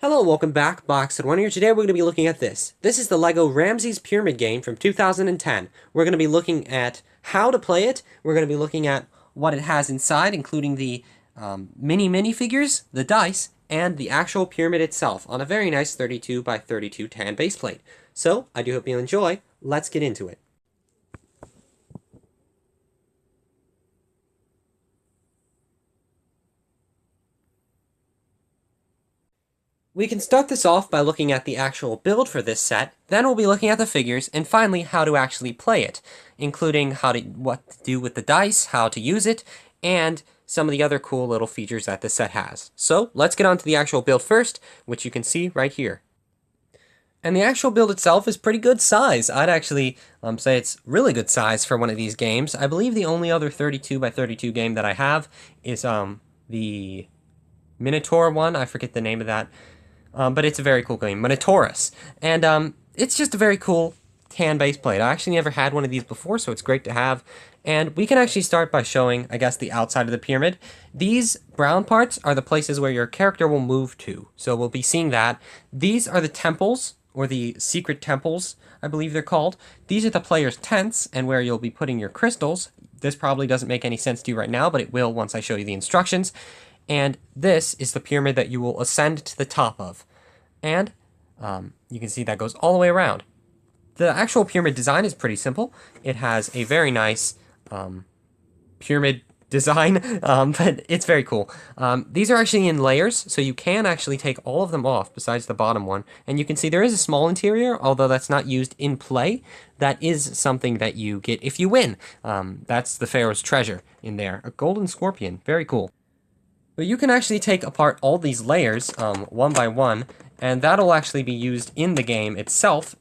Hello, welcome back, Boxed1 here. Today we're going to be looking at this. This is the LEGO Ramses Pyramid game from 2010. We're going to be looking at how to play it. We're going to be looking at what it has inside, including the minifigures, the dice, and the actual pyramid itself on a very nice 32 by 32 tan base plate. So, I do hope you enjoy. Let's get into it. We can start this off by looking at the actual build for this set, then we'll be looking at the figures, and finally how to actually play it, including what to do with the dice, how to use it, and some of the other cool little features that this set has. So let's get on to the actual build first, which you can see right here. And the actual build itself is pretty good size. I'd actually say it's really good size for one of these games. I believe the only other 32 by 32 game that I have is the Minotaur one. I forget the name of that. But it's a very cool game, Minotaurus. And it's just a very cool tan base plate. I actually never had one of these before, so it's great to have. And we can actually start by showing, I guess, the outside of the pyramid. These brown parts are the places where your character will move to. So we'll be seeing that. These are the temples, or the secret temples, I believe they're called. These are the player's tents, and where you'll be putting your crystals. This probably doesn't make any sense to you right now, but it will once I show you the instructions. And this is the pyramid that you will ascend to the top of. And you can see that goes all the way around. The actual pyramid design is pretty simple. It has a very nice pyramid design, but it's very cool. These are actually in layers, so you can actually take all of them off besides the bottom one. And you can see there is a small interior, although that's not used in play. That is something that you get if you win. That's the Pharaoh's treasure in there. A golden scorpion. Very cool. But you can actually take apart all these layers one by one, and that'll actually be used in the game itself,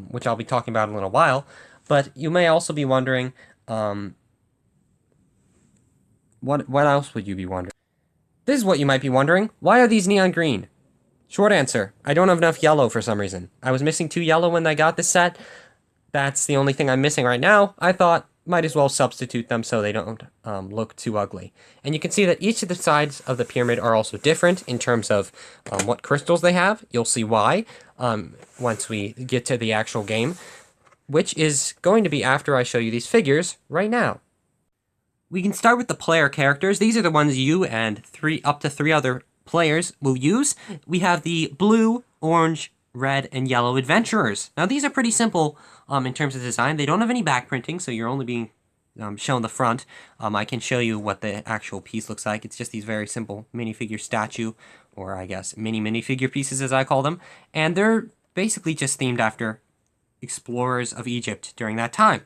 which I'll be talking about in a little while. But you may also be wondering, what else would you be wondering? This is what you might be wondering. Why are these neon green? Short answer, I don't have enough yellow for some reason. I was missing 2 yellow when I got this set. That's the only thing I'm missing right now. I thought, might as well substitute them so they don't look too ugly. And you can see that each of the sides of the pyramid are also different in terms of what crystals they have. You'll see why once we get to the actual game, which is going to be after I show you these figures right now. We can start with the player characters. These are the ones you and up to three other players will use. We have the blue, orange, red, and yellow adventurers. Now these are pretty simple in terms of design. They don't have any back printing, so you're only being shown the front. I can show you what the actual piece looks like. It's just these very simple minifigure statue, or I guess minifigure pieces as I call them. And they're basically just themed after explorers of Egypt during that time,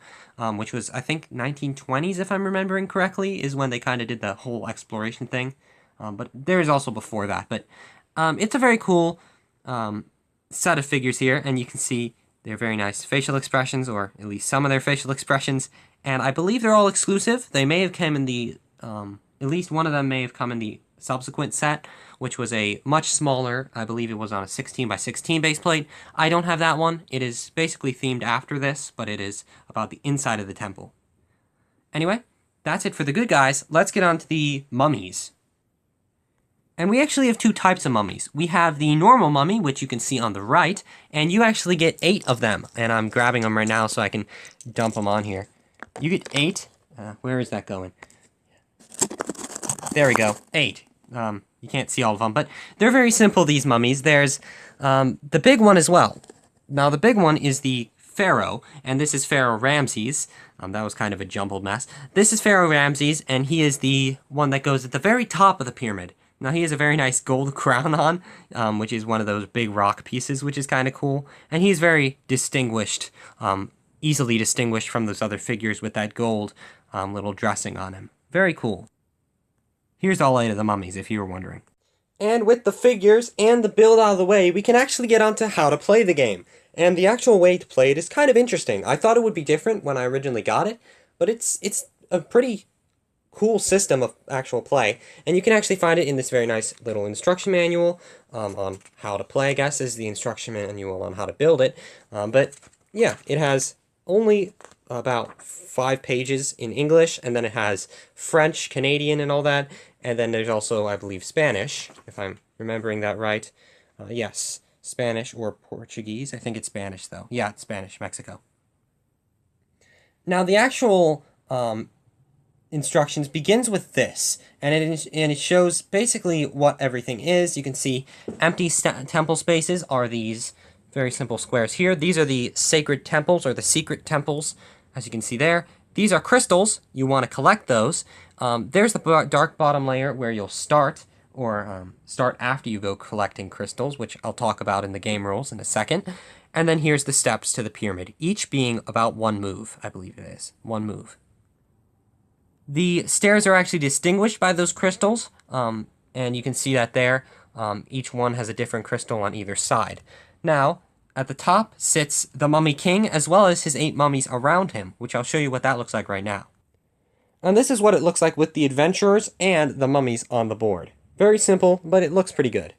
which was, I think, 1920s, if I'm remembering correctly, is when they kind of did the whole exploration thing. But there is also before that. But it's a very cool set of figures here, and you can see they're very nice facial expressions, or at least some of their facial expressions, and I believe they're all exclusive. They may have come in the, at least one of them may have come in the subsequent set, which was a much smaller, I believe it was on a 16 by 16 base plate. I don't have that one. It is basically themed after this, but it is about the inside of the temple. Anyway, that's it for the good guys. Let's get on to the mummies. And we actually have 2 types of mummies. We have the normal mummy, which you can see on the right, and you actually get 8 of them. And I'm grabbing them right now so I can dump them on here. You get 8. Where is that going? There we go. 8. You can't see all of them, but they're very simple, these mummies. There's the big one as well. Now, the big one is the Pharaoh, and this is Pharaoh Ramses. That was kind of a jumbled mess. This is Pharaoh Ramses, and he is the one that goes at the very top of the pyramid. Now, he has a very nice gold crown on, which is one of those big rock pieces, which is kind of cool. And he's very distinguished, easily distinguished from those other figures with that gold little dressing on him. Very cool. Here's all 8 of the mummies, if you were wondering. And with the figures and the build out of the way, we can actually get on to how to play the game. And the actual way to play it is kind of interesting. I thought it would be different when I originally got it, but it's a pretty cool system of actual play, and you can actually find it in this very nice little instruction manual on how to play, I guess, is the instruction manual on how to build it. But yeah, it has only about 5 pages in English, and then it has French, Canadian, and all that, and then there's also, I believe, Spanish, if I'm remembering that right. Yes, Spanish or Portuguese. I think it's Spanish, though. Yeah, it's Spanish, Mexico. Now, the actual instructions begins with this, and it shows basically what everything is. You can see empty temple spaces are these very simple squares here. These are the sacred temples, or the secret temples, as you can see there. These are crystals. You want to collect those. There's the dark bottom layer where you'll start, or start after you go collecting crystals, which I'll talk about in the game rules in a second. And then here's the steps to the pyramid, each being about one move, I believe it is. One move. The stairs are actually distinguished by those crystals, and you can see that there. Each one has a different crystal on either side. Now, at the top sits the Mummy King, as well as his 8 mummies around him, which I'll show you what that looks like right now. And this is what it looks like with the adventurers and the mummies on the board. Very simple, but it looks pretty good.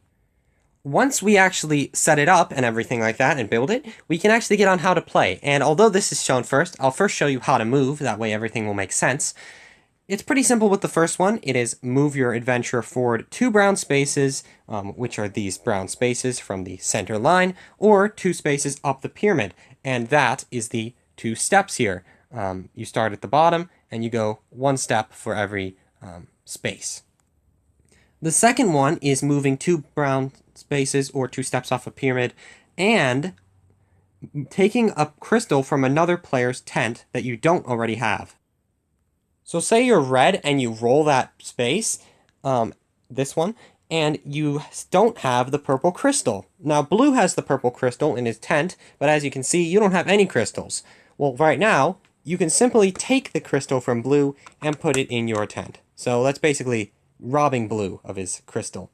Once we actually set it up and everything like that and build it, we can actually get on how to play. And although this is shown first, I'll first show you how to move, that way everything will make sense. It's pretty simple with the first one. It is move your adventurer forward 2 brown spaces, which are these brown spaces from the center line, or 2 spaces up the pyramid. And that is the 2 steps here. You start at the bottom, and you go 1 step for every space. The second one is moving 2 brown spaces, or 2 steps off a pyramid, and taking a crystal from another player's tent that you don't already have. So say you're red and you roll that space, this one, and you don't have the purple crystal. Now blue has the purple crystal in his tent, but as you can see, you don't have any crystals. Well, right now, you can simply take the crystal from blue and put it in your tent. So that's basically robbing blue of his crystal.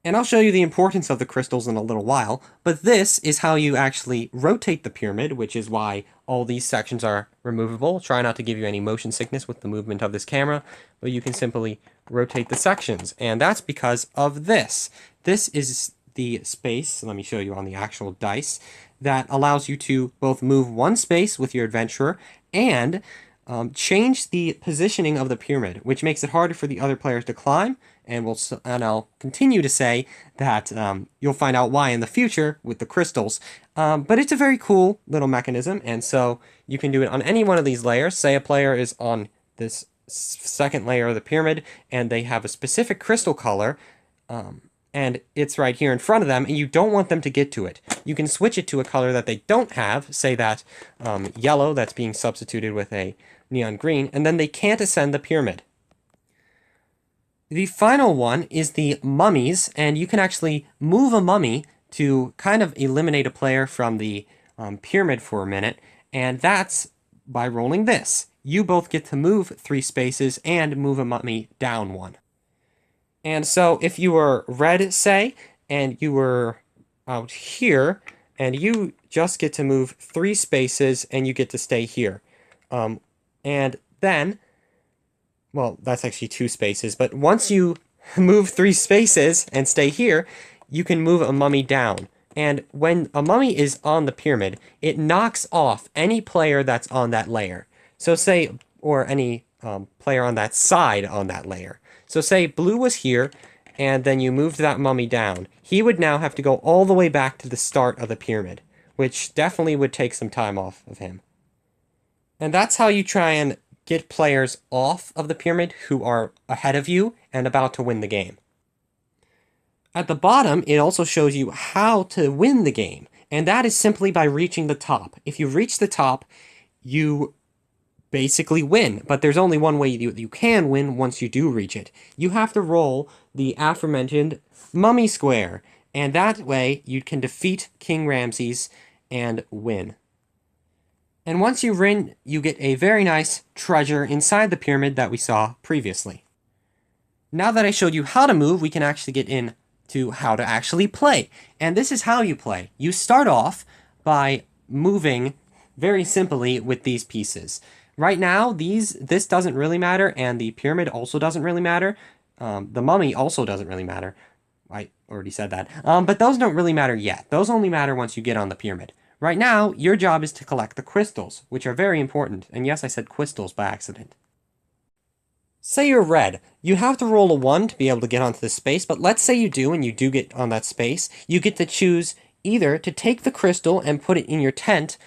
And I'll show you the importance of the crystals in a little while, but this is how you actually rotate the pyramid, which is why all these sections are removable. Try not to give you any motion sickness with the movement of this camera, but you can simply rotate the sections, and that's because of this. This is the space, let me show you on the actual dice, that allows you to both move 1 space with your adventurer and change the positioning of the pyramid, which makes it harder for the other players to climb. And I'll continue to say that you'll find out why in the future with the crystals. But it's a very cool little mechanism, and so you can do it on any one of these layers. Say a player is on this second layer of the pyramid, and they have a specific crystal color, and it's right here in front of them, and you don't want them to get to it. You can switch it to a color that they don't have, say that yellow that's being substituted with a neon green, and then they can't ascend the pyramid. The final one is the mummies, and you can actually move a mummy to kind of eliminate a player from the pyramid for a minute, and that's by rolling this. You both get to move 3 spaces and move a mummy down 1. And so if you were red, say, and you were out here, and you just get to move 3 spaces and you get to stay here. And then, well, that's actually 2 spaces, but once you move 3 spaces and stay here, you can move a mummy down. And when a mummy is on the pyramid, it knocks off any player that's on that layer. So say, or any player on that side on that layer. So say blue was here, and then you moved that mummy down. He would now have to go all the way back to the start of the pyramid, which definitely would take some time off of him. And that's how you try and get players off of the pyramid who are ahead of you and about to win the game. At the bottom, it also shows you how to win the game, and that is simply by reaching the top. If you reach the top, you basically win, but there's only one way you can win once you do reach it. You have to roll the aforementioned mummy square, and that way you can defeat King Ramses and win. And once you win, you get a very nice treasure inside the pyramid that we saw previously. Now that I showed you how to move, we can actually get into how to actually play. And this is how you play. You start off by moving very simply with these pieces. Right now, this doesn't really matter, and the pyramid also doesn't really matter. The mummy also doesn't really matter. I already said that. But those don't really matter yet. Those only matter once you get on the pyramid. Right now, your job is to collect the crystals, which are very important. And yes, I said crystals by accident. Say you're red. You have to roll a 1 to be able to get onto the space, but let's say you do and you do get on that space. You get to choose either to take the crystal and put it in your tent,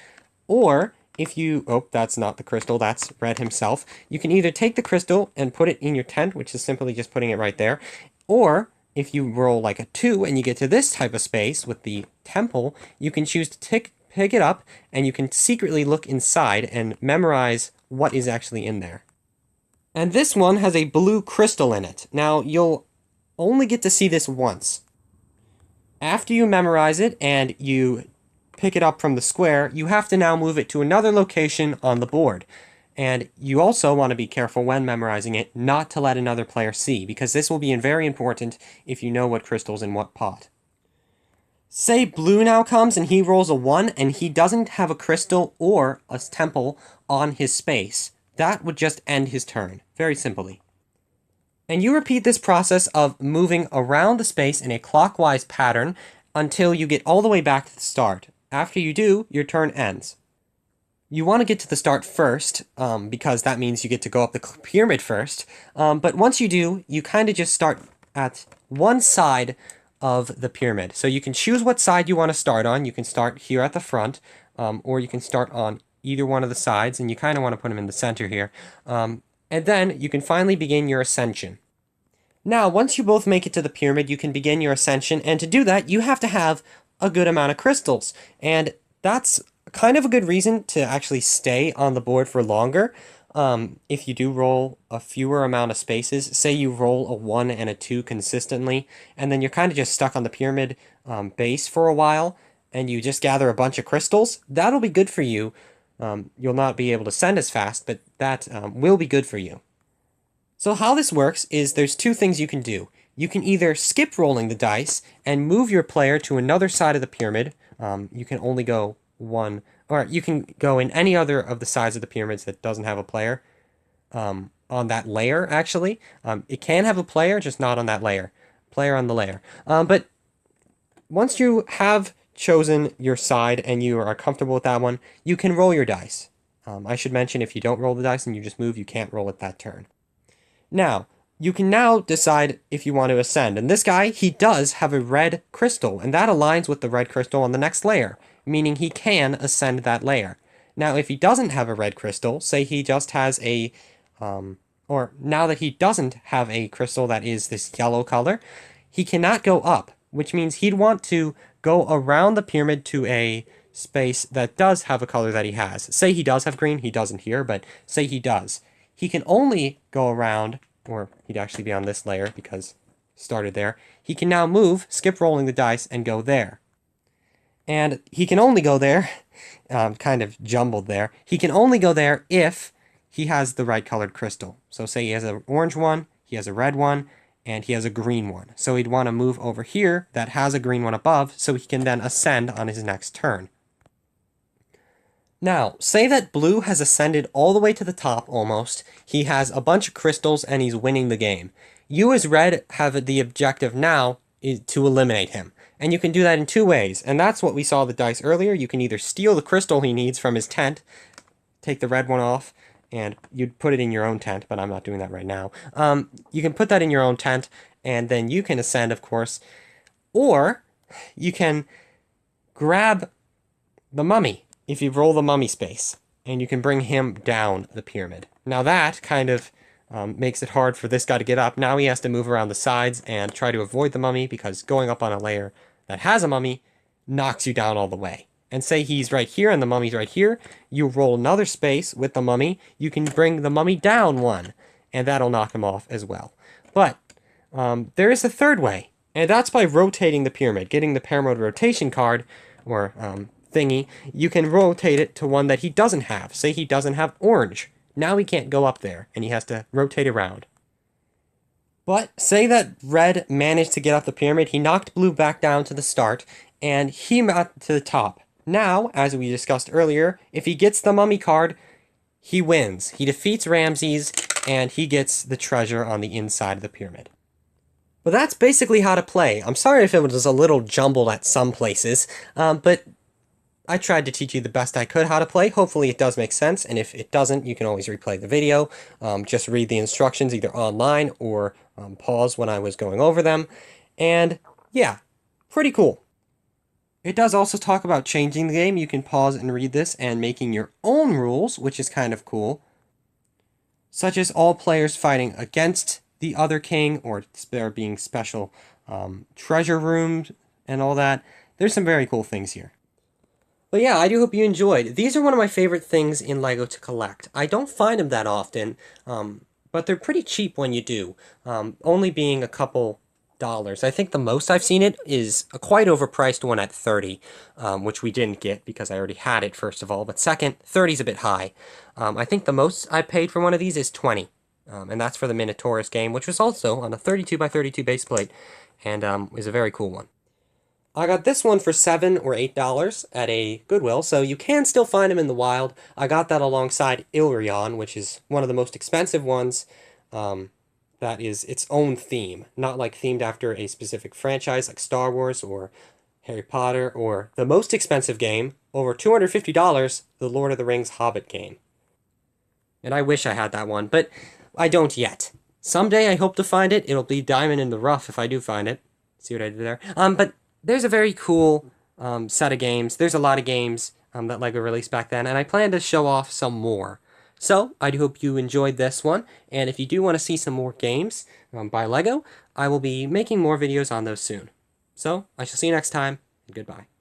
or if you... Oh, that's not the crystal, that's Red himself. You can either take the crystal and put it in your tent, which is simply just putting it right there, or if you roll like a 2 and you get to this type of space with the temple, you can choose to pick it up and you can secretly look inside and memorize what is actually in there. And this one has a blue crystal in it. Now, you'll only get to see this once. After you memorize it and you pick it up from the square, you have to now move it to another location on the board. And you also want to be careful when memorizing it not to let another player see, because this will be very important if you know what crystal's in what pot. Say blue now comes and he rolls a 1 and he doesn't have a crystal or a temple on his space. That would just end his turn, very simply. And you repeat this process of moving around the space in a clockwise pattern until you get all the way back to the start. After you do, your turn ends. You want to get to the start first, because that means you get to go up the pyramid first. But once you do, you kind of just start at one side of the pyramid. So you can choose what side you want to start on. You can start here at the front, or you can start on either one of the sides, and you kind of want to put them in the center here. And then you can finally begin your ascension. Now, once you both make it to the pyramid, you can begin your ascension, and to do that, you have to have a good amount of crystals. And that's kind of a good reason to actually stay on the board for longer. If you do roll a fewer amount of spaces, say you roll a 1 and a 2 consistently, and then you're kind of just stuck on the pyramid base for a while, and you just gather a bunch of crystals, that'll be good for you. You'll not be able to send as fast, but that will be good for you. So how this works is there's 2 things you can do. You can either skip rolling the dice and move your player to another side of the pyramid. You can only go one, or you can go in any other of the sides of the pyramids that doesn't have a player on that layer, actually. It can have a player, just not on that layer. Player on the layer. But once you have chosen your side and you are comfortable with that one, you can roll your dice. I should mention, if you don't roll the dice and you just move, you can't roll it that turn. Now, you can now decide if you want to ascend. And this guy, he does have a red crystal, and that aligns with the red crystal on the next layer, meaning he can ascend that layer. Now, if he doesn't have a red crystal, say he just has a, or now that he doesn't have a crystal that is this yellow color, he cannot go up, which means he'd want to go around the pyramid to a space that does have a color that he has. Say he does have green, he doesn't here, but say he does. He can only go around, or he'd actually be on this layer because he started there. He can now move, skip rolling the dice, and go there. And he can only go there, kind of jumbled there, he can only go there if he has the right colored crystal. So say he has an orange one, he has a red one, and he has a green one. So he'd want to move over here that has a green one above, so he can then ascend on his next turn. Now, say that blue has ascended all the way to the top almost, he has a bunch of crystals and he's winning the game. You as red have the objective now is to eliminate him. And you can do that in 2 ways, and that's what we saw the dice earlier. You can either steal the crystal he needs from his tent, take the red one off, and you'd put it in your own tent, but I'm not doing that right now. You can put that in your own tent, and then you can ascend, of course. Or you can grab the mummy, if you roll the mummy space, and you can bring him down the pyramid. Now that kind of makes it hard for this guy to get up. Now he has to move around the sides and try to avoid the mummy, because going up on a layer that has a mummy knocks you down all the way. And say he's right here and the mummy's right here, you roll another space with the mummy, you can bring the mummy down 1, and that'll knock him off as well. But there is a third way, and that's by rotating the pyramid. Getting the pyramid rotation card, or thingy, you can rotate it to one that he doesn't have. Say he doesn't have orange. Now he can't go up there, and he has to rotate around. But say that red managed to get up the pyramid, he knocked blue back down to the start, and he got to the top. Now, as we discussed earlier, if he gets the mummy card, he wins. He defeats Ramses, and he gets the treasure on the inside of the pyramid. But that's basically how to play. I'm sorry if it was a little jumbled at some places, but I tried to teach you the best I could how to play. Hopefully it does make sense, and if it doesn't, you can always replay the video. Just read the instructions either online or pause when I was going over them. And yeah, pretty cool. It does also talk about changing the game. You can pause and read this and making your own rules, which is kind of cool. Such as all players fighting against the other king, or there being special treasure rooms and all that. There's some very cool things here. But yeah, I do hope you enjoyed. These are one of my favorite things in LEGO to collect. I don't find them that often, but they're pretty cheap when you do, only being a couple dollars. I think the most I've seen it is a quite overpriced one at 30, which we didn't get because I already had it, first of all. But second, 30 is a bit high. I think the most I paid for one of these is 20, and that's for the Minotaurus game, which was also on a 32 by 32 base plate, and is a very cool one. I got this one for $7 or $8 at a Goodwill, so you can still find them in the wild. I got that alongside Ilrion, which is one of the most expensive ones. That is its own theme, not like themed after a specific franchise like Star Wars or Harry Potter, or the most expensive game, over $250, the Lord of the Rings Hobbit game. And I wish I had that one, but I don't yet. Someday I hope to find it. It'll be diamond in the rough if I do find it. See what I did there? But there's a very cool set of games. There's a lot of games that LEGO released back then, and I plan to show off some more. So, I do hope you enjoyed this one, and if you do want to see some more games by LEGO, I will be making more videos on those soon. So, I shall see you next time, and goodbye.